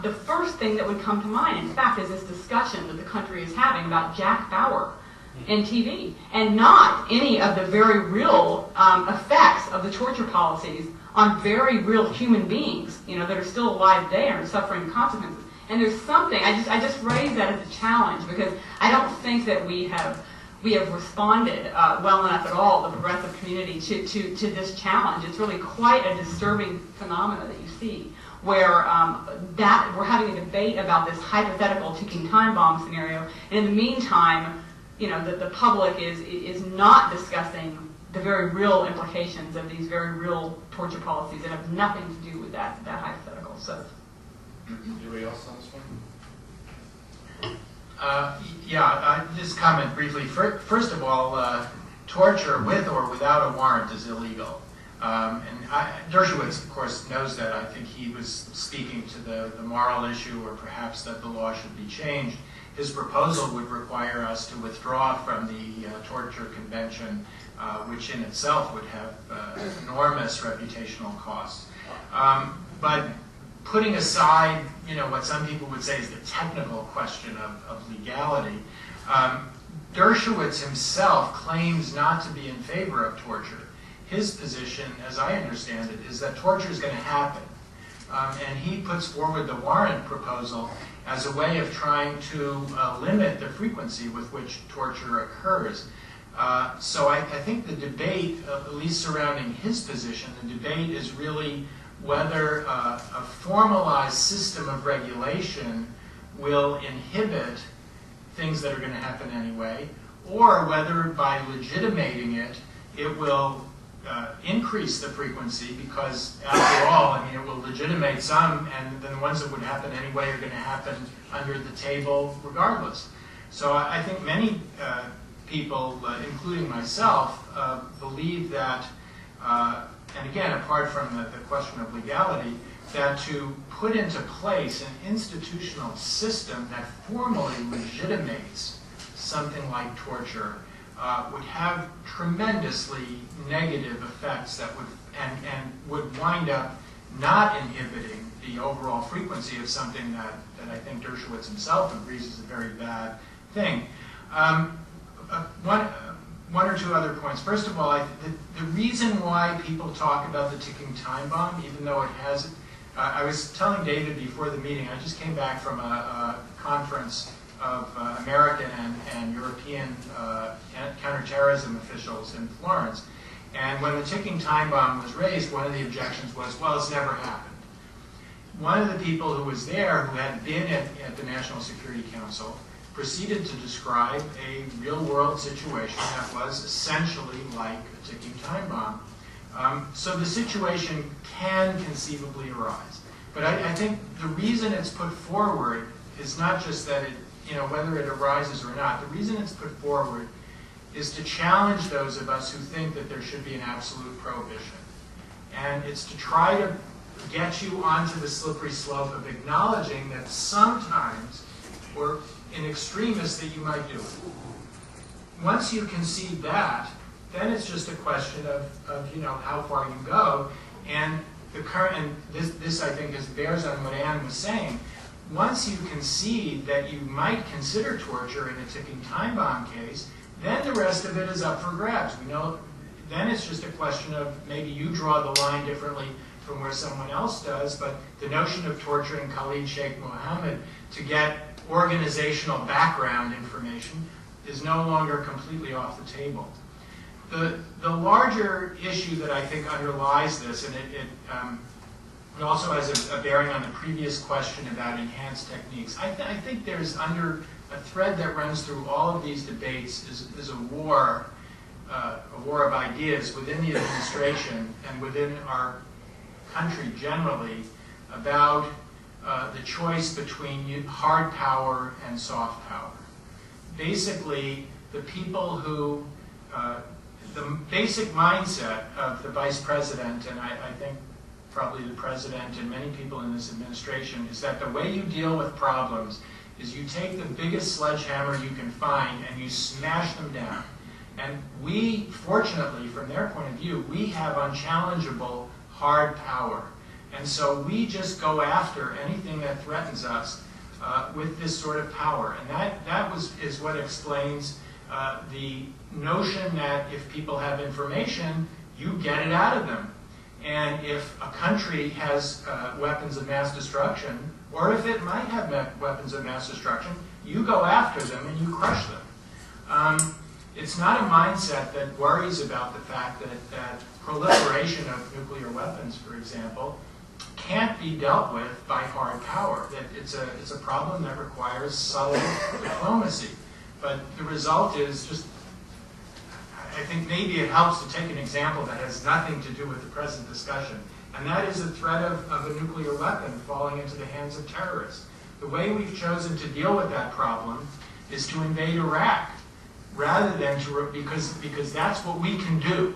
the first thing that would come to mind, in fact, is this discussion that the country is having about Jack Bauer in TV, and not any of the very real effects of the torture policies on very real human beings, that are still alive today and are suffering consequences. And there's something, I just raise that as a challenge, because I don't think that we have responded well enough at all, the progressive community, to this challenge. It's really quite a disturbing phenomenon that you see, where that we're having a debate about this hypothetical ticking time bomb scenario, and in the meantime, the public is not discussing the very real implications of these very real torture policies that have nothing to do with that hypothetical. So, anybody else on this one? Just comment briefly. First of all, torture with or without a warrant is illegal. Dershowitz, of course, knows that. I think he was speaking to the moral issue, or perhaps that the law should be changed. His proposal would require us to withdraw from the Torture Convention, which in itself would have enormous reputational costs. But putting aside, what some people would say is the technical question of legality, Dershowitz himself claims not to be in favor of torture. His position, as I understand it, is that torture is going to happen. And he puts forward the warrant proposal as a way of trying to limit the frequency with which torture occurs. So I think the debate, at least surrounding his position, the debate is really whether a formalized system of regulation will inhibit things that are going to happen anyway, or whether by legitimating it, it will increase the frequency, because after all, it will legitimate some, and then the ones that would happen anyway are going to happen under the table regardless. So I think many people, including myself, believe that, and again, apart from the question of legality, that to put into place an institutional system that formally legitimates something like torture would have tremendously negative effects that would wind up not inhibiting the overall frequency of something that I think Dershowitz himself agrees is a very bad thing. One or two other points. First of all, the reason why people talk about the ticking time bomb, even though it has, I was telling David before the meeting, I just came back from a conference of American and European counterterrorism officials in Florence. And when the ticking time bomb was raised, one of the objections was, well, it's never happened. One of the people who was there, who had been at the National Security Council, proceeded to describe a real-world situation that was essentially like a ticking time bomb. So the situation can conceivably arise. But I think the reason it's put forward is not just that it, whether it arises or not. The reason it's put forward is to challenge those of us who think that there should be an absolute prohibition. And it's to try to get you onto the slippery slope of acknowledging that sometimes, or in extremis, that you might do it. Once you concede that, then it's just a question of how far you go. And this I think bears on what Ann was saying. Once you concede that you might consider torture in a ticking time bomb case, then the rest of it is up for grabs. We know then it's just a question of maybe you draw the line differently from where someone else does, but the notion of torturing Khalid Sheikh Mohammed to get organizational background information is no longer completely off the table. The larger issue that I think underlies this, and it also has a bearing on the previous question about enhanced techniques. I think there's under a thread that runs through all of these debates is a war of ideas within the administration and within our country generally about the choice between hard power and soft power. Basically, the people who, the basic mindset of the vice president, and I think probably the president and many people in this administration, is that the way you deal with problems is you take the biggest sledgehammer you can find and you smash them down. And we, fortunately, from their point of view, we have unchallengeable hard power. And so we just go after anything that threatens us with this sort of power. And is what explains the notion that if people have information, you get it out of them. And if a country has weapons of mass destruction, or if it might have weapons of mass destruction, you go after them and you crush them. It's not a mindset that worries about the fact that proliferation of nuclear weapons, for example, can't be dealt with by hard power. That it's a problem that requires subtle diplomacy. But the result is just, I think maybe it helps to take an example that has nothing to do with the present discussion, and that is the threat of a nuclear weapon falling into the hands of terrorists. The way we've chosen to deal with that problem is to invade Iraq, rather than because that's what we can do.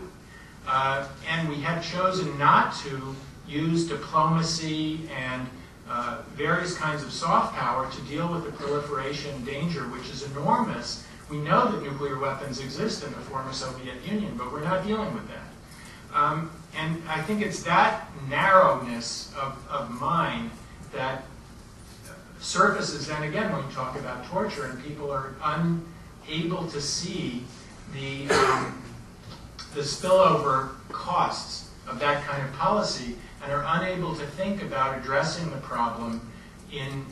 And we have chosen not to use diplomacy and various kinds of soft power to deal with the proliferation danger, which is enormous. We know that nuclear weapons exist in the former Soviet Union, but we're not dealing with that. And I think it's that narrowness of mind that surfaces then again when you talk about torture, and people are unable to see the spillover costs of that kind of policy, and are unable to think about addressing the problem in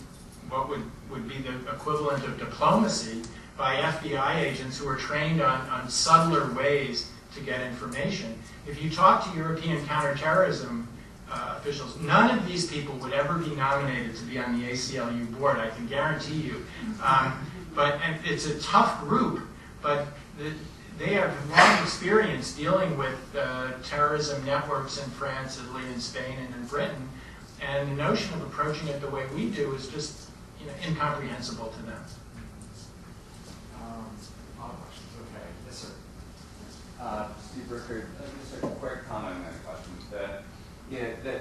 what would be the equivalent of diplomacy by FBI agents who are trained on subtler ways to get information. If you talk to European counterterrorism officials, none of these people would ever be nominated to be on the ACLU board, I can guarantee you. And it's a tough group, but they have long experience dealing with terrorism networks in France, Italy, and Spain, and in Britain. And the notion of approaching it the way we do is just incomprehensible to them. A lot of questions. Okay. Yes, sir. Steve Rickard, just a quick comment on that question.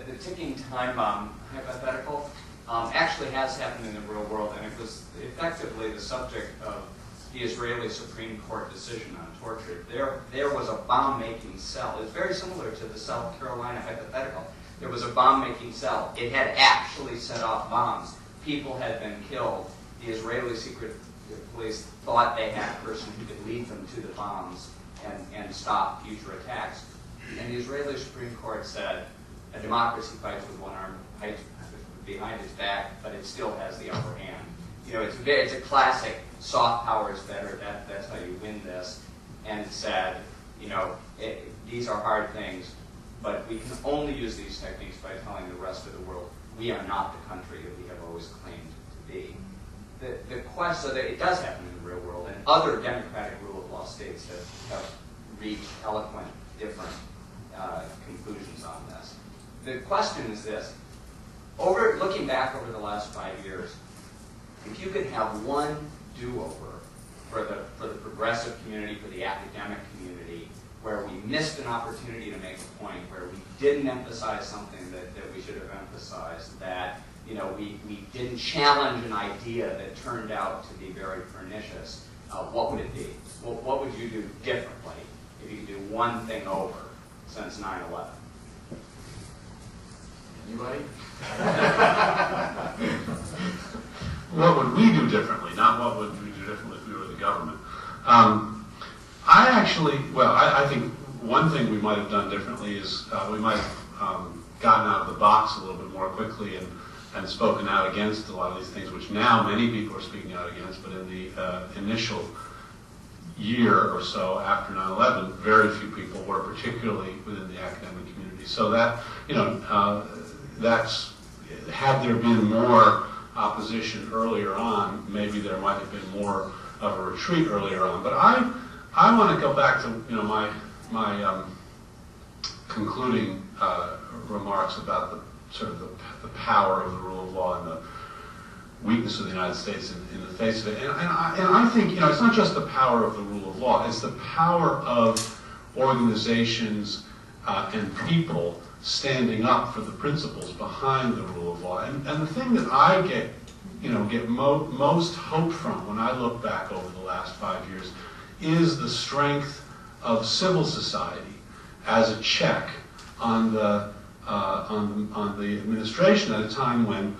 The ticking time bomb hypothetical actually has happened in the real world, and it was effectively the subject of the Israeli Supreme Court decision on torture. There was a bomb-making cell. It's very similar to the South Carolina hypothetical. There was a bomb-making cell. It had actually set off bombs. People had been killed. The Israeli secret police thought they had a person who could lead them to the bombs and stop future attacks. And the Israeli Supreme Court said, a democracy fights with one arm behind its back, but it still has the upper hand. It's a classic soft power is better. That's how you win this. And it said, these are hard things, but we can only use these techniques by telling the rest of the world we are not the country that we have always claimed to be. The question, so that it does happen in the real world, and other democratic rule of law states have reached eloquent, different conclusions on this. The question is this: looking back over the last 5 years, if you could have one do-over for the progressive community, for the academic community, where we missed an opportunity to make a point, where we didn't emphasize something that we should have emphasized, that we didn't challenge an idea that turned out to be very pernicious, what would it be? What would you do differently if you could do one thing over since 9/11? Anybody? What would we do differently, not what would we do differently if we were the government. I think one thing we might have done differently is we might have gotten out of the box a little bit more quickly and spoken out against a lot of these things, which now many people are speaking out against, but in the initial year or so after 9/11, very few people were, particularly within the academic community. So that, had there been more opposition earlier on, maybe there might have been more of a retreat earlier on. But I want to go back to my concluding remarks about the power of the rule of law and the weakness of the United States in the face of it. And I think it's not just the power of the rule of law; it's the power of organizations and people standing up for the principles behind the rule of law. And the thing that I get most hope from when I look back over the last 5 years is the strength of civil society as a check on the on the administration at a time when